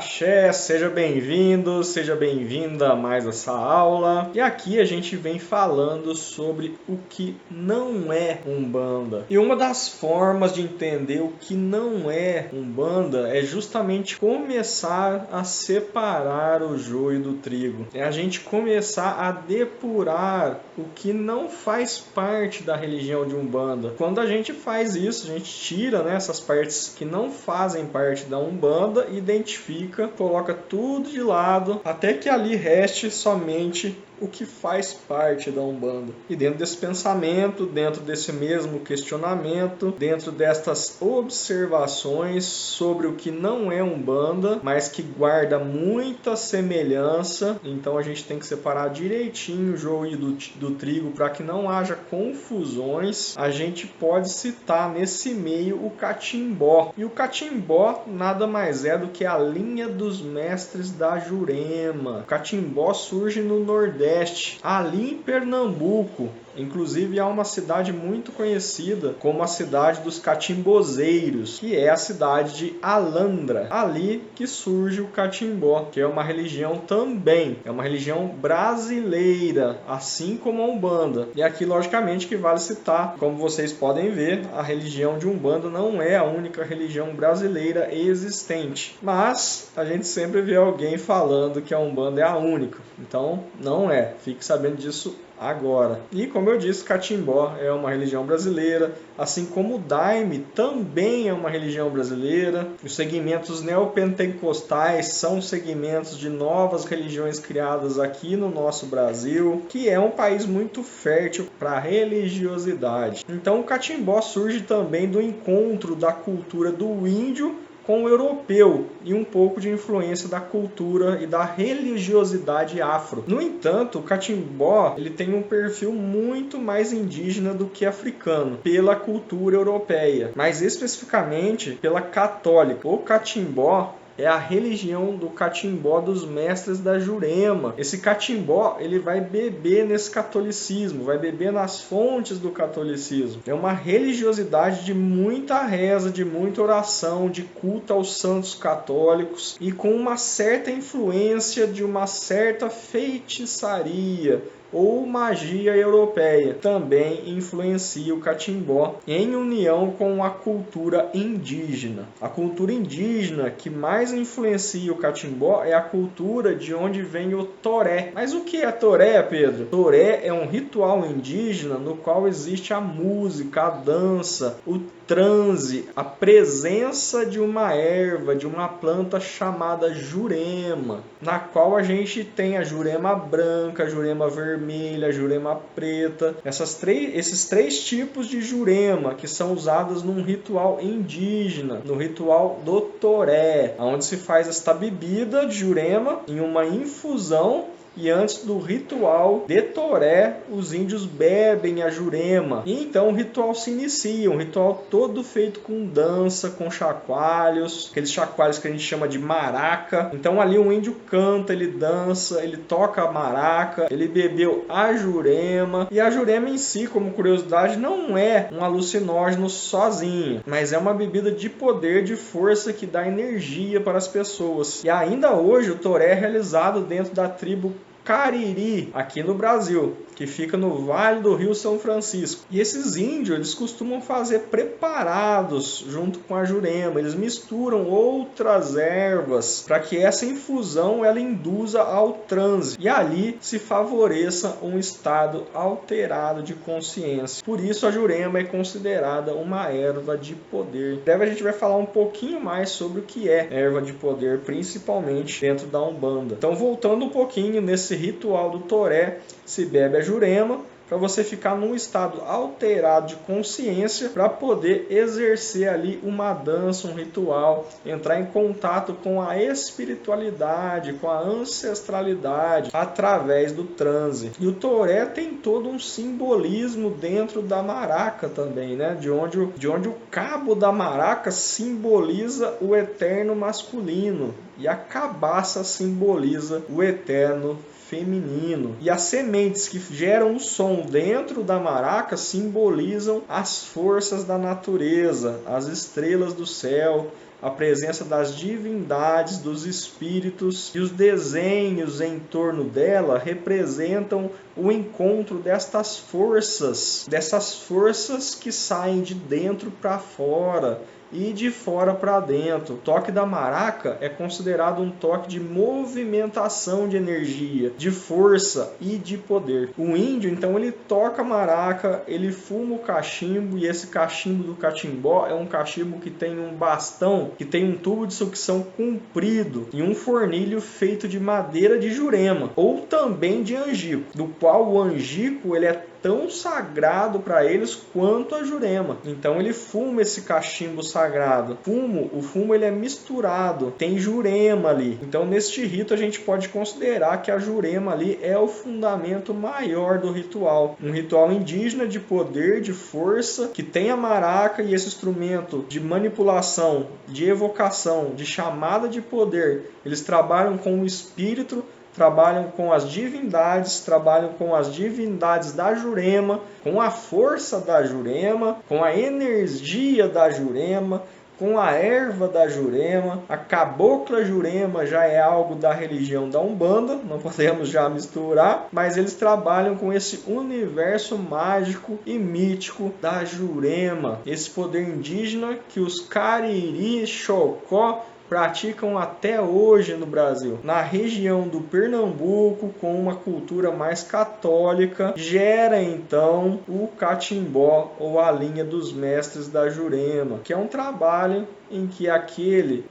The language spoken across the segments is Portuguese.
Axé, seja bem-vindo, seja bem-vinda a mais essa aula. E aqui a gente vem falando sobre o que não é Umbanda. E uma das formas de entender o que não é Umbanda é justamente começar a separar o joio do trigo. É a gente começar a depurar o que não faz parte da religião de Umbanda. Quando a gente faz isso, a gente tira, essas partes que não fazem parte da Umbanda, identifica, coloca tudo de lado, até que ali reste somente o que faz parte da Umbanda. E dentro desse pensamento, dentro desse mesmo questionamento, dentro destas observações sobre o que não é Umbanda, mas que guarda muita semelhança, então a gente tem que separar direitinho o joio do trigo para que não haja confusões. A gente pode citar nesse meio o catimbó. E o catimbó nada mais é do que a linha dos mestres da Jurema. O catimbó surge no Nordeste, ali em Pernambuco. Inclusive há uma cidade muito conhecida como a cidade dos catimbozeiros, que é a cidade de Alandra. Ali que surge o catimbó, que é uma religião também, é uma religião brasileira, assim como a Umbanda. E aqui, logicamente, que vale citar, como vocês podem ver, a religião de Umbanda não é a única religião brasileira existente. Mas a gente sempre vê alguém falando que a Umbanda é a única. Então, não é. Fique sabendo disso agora. E como eu disse, Catimbó é uma religião brasileira, assim como o Daime também é uma religião brasileira. Os segmentos neopentecostais são segmentos de novas religiões criadas aqui no nosso Brasil, que é um país muito fértil para a religiosidade. Então o Catimbó surge também do encontro da cultura do índio com o europeu e um pouco de influência da cultura e da religiosidade afro. No entanto, o catimbó ele tem um perfil muito mais indígena do que africano, pela cultura europeia, mais especificamente pela católica. O catimbó é a religião do catimbó dos mestres da Jurema. Esse catimbó ele vai beber nesse catolicismo, vai beber nas fontes do catolicismo. É uma religiosidade de muita reza, de muita oração, de culto aos santos católicos e com uma certa influência de uma certa feitiçaria ou magia europeia. Também influencia o catimbó em união com a cultura indígena. A cultura indígena que mais influencia o catimbó é a cultura de onde vem o toré. Mas o que é toré, Pedro? Toré é um ritual indígena no qual existe a música, a dança, o transe, a presença de uma erva, de uma planta chamada jurema, na qual a gente tem a jurema branca, a jurema vermelha, a jurema preta, esses três tipos de jurema que são usados num ritual indígena, no ritual do toré, onde se faz esta bebida de jurema em uma infusão. E antes do ritual de toré, os índios bebem a jurema. E então o ritual se inicia, um ritual todo feito com dança, com chacoalhos, aqueles chacoalhos que a gente chama de maraca. Então ali um índio canta, ele dança, ele toca a maraca, ele bebeu a jurema. E a jurema em si, como curiosidade, não é um alucinógeno sozinho, mas é uma bebida de poder, de força que dá energia para as pessoas. E ainda hoje o toré é realizado dentro da tribo Cariri, aqui no Brasil, que fica no Vale do Rio São Francisco. E esses índios, eles costumam fazer preparados junto com a jurema. Eles misturam outras ervas para que essa infusão ela induza ao transe e ali se favoreça um estado alterado de consciência. Por isso a jurema é considerada uma erva de poder. Em breve a gente vai falar um pouquinho mais sobre o que é erva de poder, principalmente dentro da Umbanda. Então, voltando um pouquinho nesse ritual do toré, se bebe a jurema para você ficar num estado alterado de consciência para poder exercer ali uma dança, um ritual, entrar em contato com a espiritualidade, com a ancestralidade através do transe. E o toré tem todo um simbolismo dentro da maraca também, de onde o cabo da maraca simboliza o eterno masculino e a cabaça simboliza o eterno feminino. E as sementes que geram o som dentro da maraca simbolizam as forças da natureza, as estrelas do céu, a presença das divindades, dos espíritos, e os desenhos em torno dela representam o encontro dessas forças que saem de dentro para fora e de fora para dentro. O toque da maraca é considerado um toque de movimentação de energia, de força e de poder. O índio, então, ele toca a maraca, ele fuma o cachimbo, e esse cachimbo do catimbó é um cachimbo que tem um bastão, que tem um tubo de sucção comprido e um fornilho feito de madeira de jurema, ou também de angico, do qual o angico ele é tão sagrado para eles quanto a jurema. Então ele fuma esse cachimbo sagrado. O fumo ele é misturado, tem jurema ali. Então neste rito a gente pode considerar que a jurema ali é o fundamento maior do ritual. Um ritual indígena de poder, de força, que tem a maraca e esse instrumento de manipulação, de evocação, de chamada de poder. Eles trabalham com o espírito, trabalham com as divindades, trabalham com as divindades da Jurema, com a força da Jurema, com a energia da Jurema, com a erva da Jurema. A cabocla Jurema já é algo da religião da Umbanda, não podemos já misturar, mas eles trabalham com esse universo mágico e mítico da Jurema, esse poder indígena que os Cariri Xocó praticam até hoje no Brasil. Na região do Pernambuco, com uma cultura mais católica, gera então o catimbó ou a linha dos mestres da Jurema, que é um trabalho em que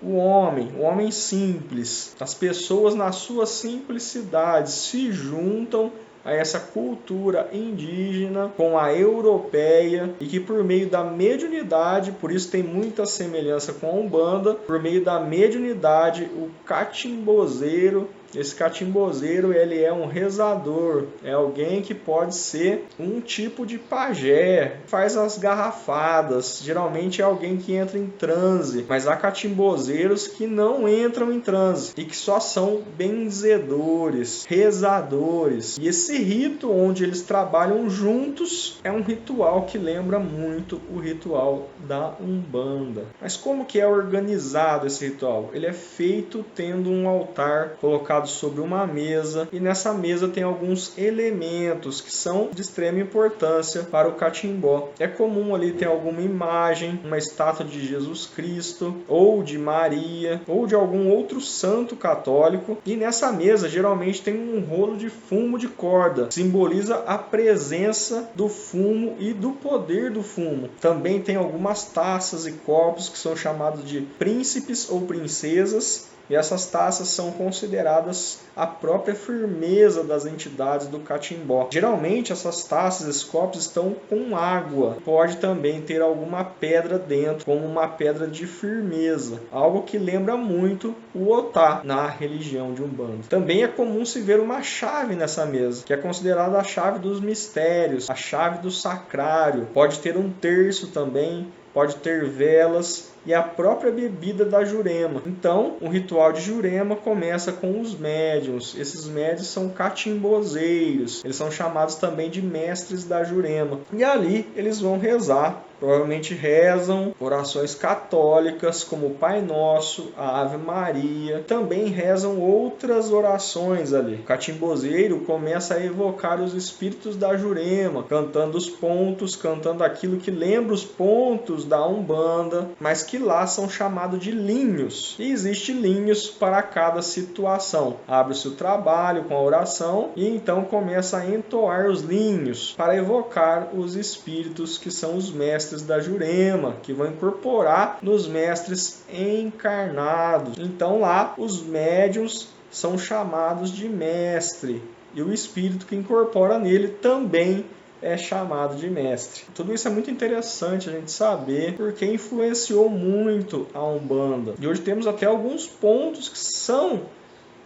o homem simples, as pessoas na sua simplicidade se juntam a essa cultura indígena com a europeia, e que por meio da mediunidade, por isso tem muita semelhança com a Umbanda, por meio da mediunidade, o catimbozeiro, esse catimbozeiro ele é um rezador, é alguém que pode ser um tipo de pajé, faz as garrafadas, geralmente é alguém que entra em transe, mas há catimbozeiros que não entram em transe e que só são benzedores, rezadores. E esse rito onde eles trabalham juntos é um ritual que lembra muito o ritual da Umbanda. Mas como que é organizado esse ritual? Ele é feito tendo um altar colocado sobre uma mesa, e nessa mesa tem alguns elementos que são de extrema importância para o catimbó. É comum ali ter alguma imagem, uma estátua de Jesus Cristo, ou de Maria, ou de algum outro santo católico, e nessa mesa geralmente tem um rolo de fumo de corda, simboliza a presença do fumo e do poder do fumo. Também tem algumas taças e copos que são chamados de príncipes ou princesas, e essas taças são consideradas a própria firmeza das entidades do catimbó. Geralmente essas taças, esses copos estão com água. Pode também ter alguma pedra dentro, como uma pedra de firmeza. Algo que lembra muito o Otá na religião de Umbanda. Também é comum se ver uma chave nessa mesa, que é considerada a chave dos mistérios, a chave do sacrário. Pode ter um terço também, pode ter velas e a própria bebida da Jurema. Então, o ritual de Jurema começa com os médiuns. Esses médiuns são catimbozeiros. Eles são chamados também de mestres da Jurema. E ali eles vão rezar. Provavelmente rezam orações católicas como o Pai Nosso, a Ave Maria. Também rezam outras orações ali. O catimbozeiro começa a evocar os espíritos da Jurema, cantando os pontos, cantando aquilo que lembra os pontos da Umbanda, mas que lá são chamados de linhos. E existe linhos para cada situação. Abre-se o trabalho com a oração e então começa a entoar os linhos para evocar os espíritos que são os mestres da Jurema, que vão incorporar nos mestres encarnados. Então lá os médiuns são chamados de mestre e o espírito que incorpora nele também é chamado de mestre. Tudo isso é muito interessante a gente saber, porque influenciou muito a Umbanda. E hoje temos até alguns pontos que são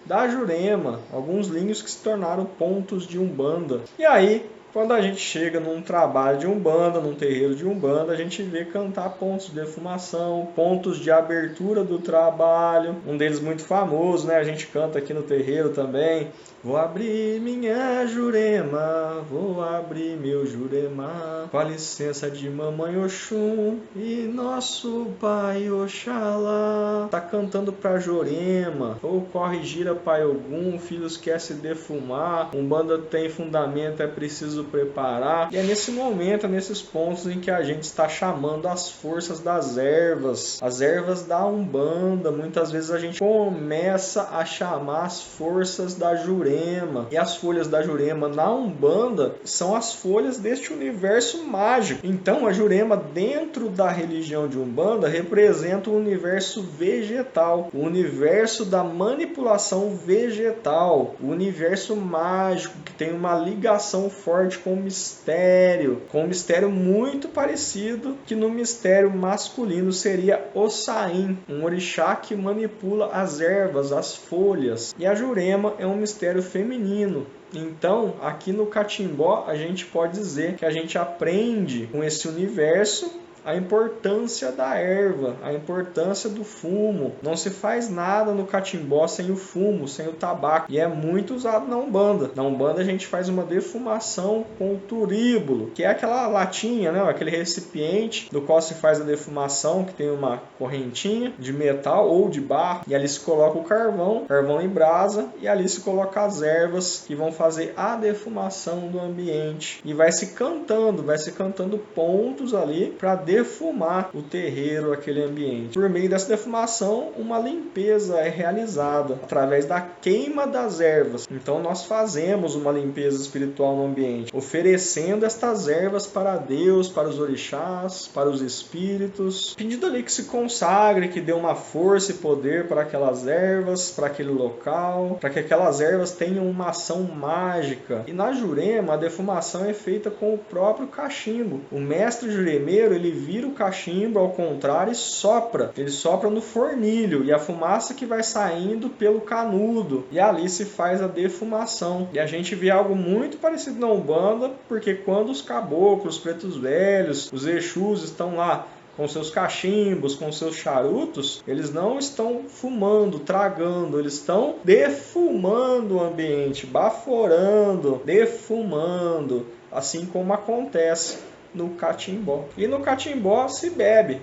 da Jurema, alguns linhos que se tornaram pontos de Umbanda. E aí, quando a gente chega num trabalho de Umbanda, num terreiro de Umbanda, a gente vê cantar pontos de defumação, pontos de abertura do trabalho. Um deles muito famoso, né? A gente canta aqui no terreiro também, Vou abrir minha Jurema, vou abrir meu Jurema, com a licença de mamãe Oxum e nosso pai Oxalá. Tá cantando pra Jurema, ou corre gira pai Ogum, filhos quer se defumar, Umbanda tem fundamento, é preciso preparar. E é nesse momento, é nesses pontos em que a gente está chamando as forças das ervas, as ervas da Umbanda. Muitas vezes a gente começa a chamar as forças da Jurema. E as folhas da Jurema na Umbanda são as folhas deste universo mágico. Então a Jurema dentro da religião de Umbanda representa o universo vegetal, o universo da manipulação vegetal, o universo mágico que tem uma ligação forte com o mistério muito parecido que no mistério masculino seria Ossain, um orixá que manipula as ervas, as folhas. E a Jurema é um mistério feminino. Então, aqui no Catimbó, a gente pode dizer que a gente aprende com esse universo a importância da erva, a importância do fumo. Não se faz nada no catimbó sem o fumo, sem o tabaco. E é muito usado na Umbanda. Na Umbanda a gente faz uma defumação com o turíbulo, que é aquela latinha, né? Aquele recipiente do qual se faz a defumação, que tem uma correntinha de metal ou de barro. E ali se coloca o carvão em brasa, e ali se coloca as ervas que vão fazer a defumação do ambiente. E vai se cantando pontos ali para defumar o terreiro, aquele ambiente. Por meio dessa defumação, uma limpeza é realizada através da queima das ervas. Então nós fazemos uma limpeza espiritual no ambiente, oferecendo estas ervas para Deus, para os orixás, para os espíritos, pedindo ali que se consagre, que dê uma força e poder para aquelas ervas, para aquele local, para que aquelas ervas tenham uma ação mágica. E na Jurema, a defumação é feita com o próprio cachimbo. O mestre juremeiro, ele vira o cachimbo ao contrário e sopra. Ele sopra no fornilho e a fumaça que vai saindo pelo canudo. E ali se faz a defumação. E a gente vê algo muito parecido na Umbanda, porque quando os caboclos, os pretos velhos, os exus estão lá com seus cachimbos, com seus charutos, eles não estão fumando, tragando, eles estão defumando o ambiente, baforando, defumando, assim como acontece no catimbó. E no catimbó se bebe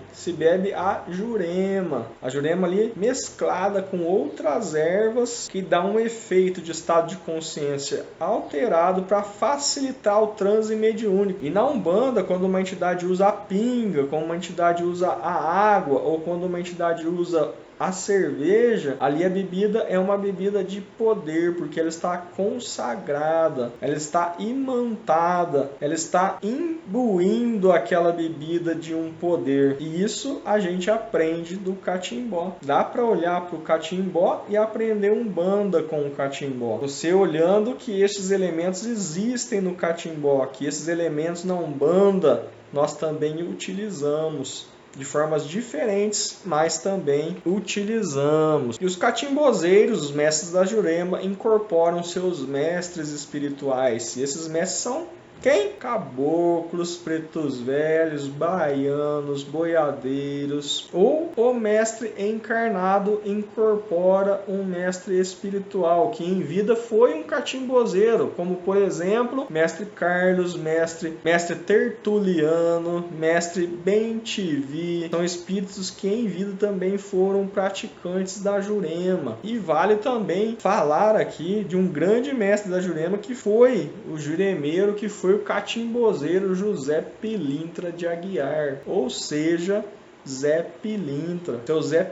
a Jurema. A Jurema ali mesclada com outras ervas que dá um efeito de estado de consciência alterado para facilitar o transe mediúnico. E na Umbanda, quando uma entidade usa a pinga, quando uma entidade usa a água ou quando uma entidade usa a cerveja, ali a bebida é uma bebida de poder, porque ela está consagrada, ela está imantada, ela está imbuindo aquela bebida de um poder. E isso a gente aprende do catimbó. Dá para olhar para o catimbó e aprender Umbanda com o catimbó. Você olhando que esses elementos existem no catimbó, que esses elementos na Umbanda nós também utilizamos de formas diferentes, mas também utilizamos. E os catimbozeiros, os mestres da Jurema, incorporam seus mestres espirituais. E esses mestres são quem? Caboclos, pretos velhos, baianos, boiadeiros. Ou o mestre encarnado incorpora um mestre espiritual, que em vida foi um catimbozeiro, como por exemplo, mestre Carlos, mestre Tertuliano, mestre Bentivi. São espíritos que em vida também foram praticantes da Jurema. E vale também falar aqui de um grande mestre da Jurema, que foi o juremeiro, que foi o catimbozeiro José Pilintra de Aguiar, ou seja, Zé Pilintra. Seu Zé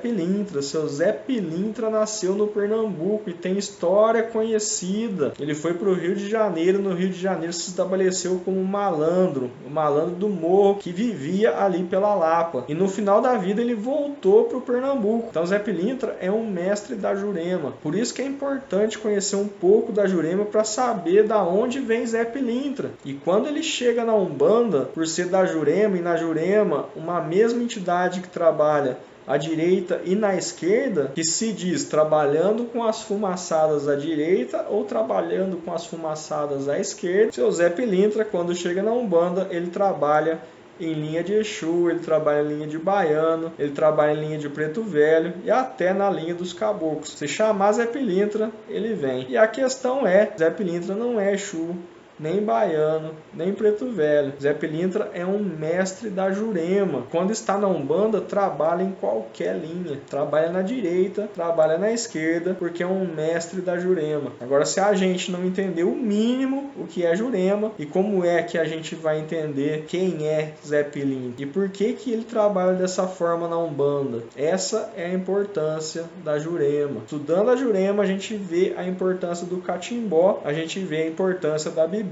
Pilintra nasceu no Pernambuco e tem história conhecida. Ele foi para o Rio de Janeiro. No Rio de Janeiro se estabeleceu como malandro, o malandro do morro que vivia ali pela Lapa. E no final da vida ele voltou para o Pernambuco. Então Zé Pilintra é um mestre da Jurema. Por isso que é importante conhecer um pouco da Jurema para saber da onde vem Zé Pilintra. E quando ele chega na Umbanda, por ser da Jurema, e na Jurema uma mesma entidade que trabalha à direita e na esquerda, que se diz trabalhando com as fumaçadas à direita ou trabalhando com as fumaçadas à esquerda, seu Zé Pilintra, quando chega na Umbanda, ele trabalha em linha de Exu, ele trabalha em linha de Baiano, ele trabalha em linha de Preto Velho e até na linha dos caboclos. Se chamar Zé Pilintra, ele vem. E a questão é, Zé Pilintra não é Exu, nem Baiano, nem Preto Velho. Zé Pilintra é um mestre da Jurema. Quando está na Umbanda, trabalha em qualquer linha. Trabalha na direita, trabalha na esquerda, porque é um mestre da Jurema. Agora, se a gente não entender o mínimo o que é Jurema e como é que a gente vai entender quem é Zé Pilintra e por que que ele trabalha dessa forma na Umbanda, essa é a importância da Jurema. Estudando a Jurema, a gente vê a importância do catimbó, a gente vê a importância da bebida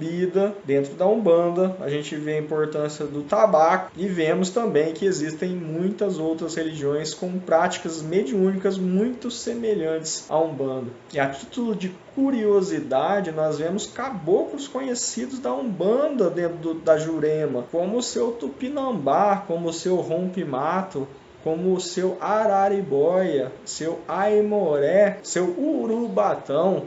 dentro da Umbanda, a gente vê a importância do tabaco e vemos também que existem muitas outras religiões com práticas mediúnicas muito semelhantes à Umbanda. E a título de curiosidade, nós vemos caboclos conhecidos da Umbanda dentro da Jurema, como o seu Tupinambá, como o seu Rompe-Mato, como o seu Araribóia, seu Aimoré, seu Urubatão.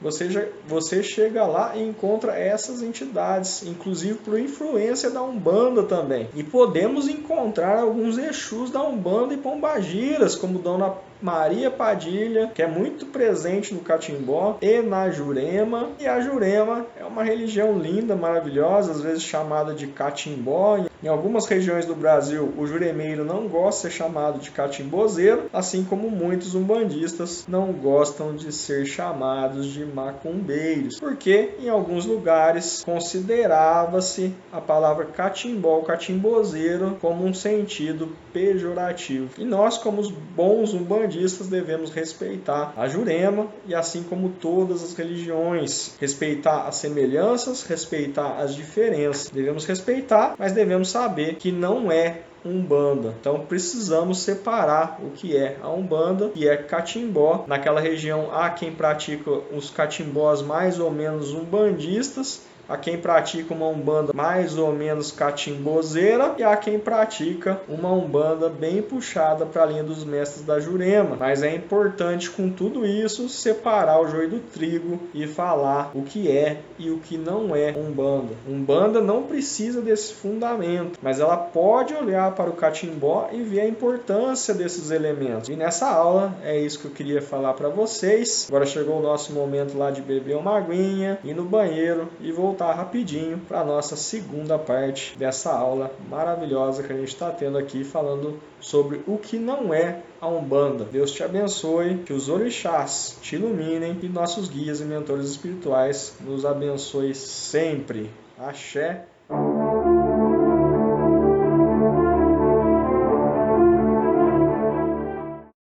Você chega lá e encontra essas entidades, inclusive por influência da Umbanda também. E podemos encontrar alguns Exus da Umbanda e pombagiras, como Dona Maria Padilha, que é muito presente no catimbó e na Jurema. E a Jurema é uma religião linda, maravilhosa, às vezes chamada de catimbó. Em algumas regiões do Brasil, o juremeiro não gosta de ser chamado de catimbozeiro, assim como muitos umbandistas não gostam de ser chamados de macumbeiros, porque em alguns lugares considerava-se a palavra catimbó, catimbozeiro, como um sentido pejorativo. E nós, como os bons umbandistas, devemos respeitar a Jurema e assim como todas as religiões, respeitar as semelhanças, respeitar as diferenças. Devemos respeitar, mas devemos saber que não é Umbanda. Então precisamos separar o que é a Umbanda e é catimbó. Naquela região há quem pratica os catimbós mais ou menos umbandistas, há quem pratica uma Umbanda mais ou menos catimbozeira e há quem pratica uma Umbanda bem puxada para a linha dos mestres da Jurema. Mas é importante, com tudo isso, separar o joio do trigo e falar o que é e o que não é Umbanda. Umbanda não precisa desse fundamento, mas ela pode olhar para o catimbó e ver a importância desses elementos. E nessa aula é isso que eu queria falar para vocês. Agora chegou o nosso momento lá de beber uma aguinha, ir no banheiro e voltar rapidinho para a nossa segunda parte dessa aula maravilhosa que a gente está tendo aqui, falando sobre o que não é a Umbanda. Deus te abençoe, que os orixás te iluminem e nossos guias e mentores espirituais nos abençoe sempre. Axé.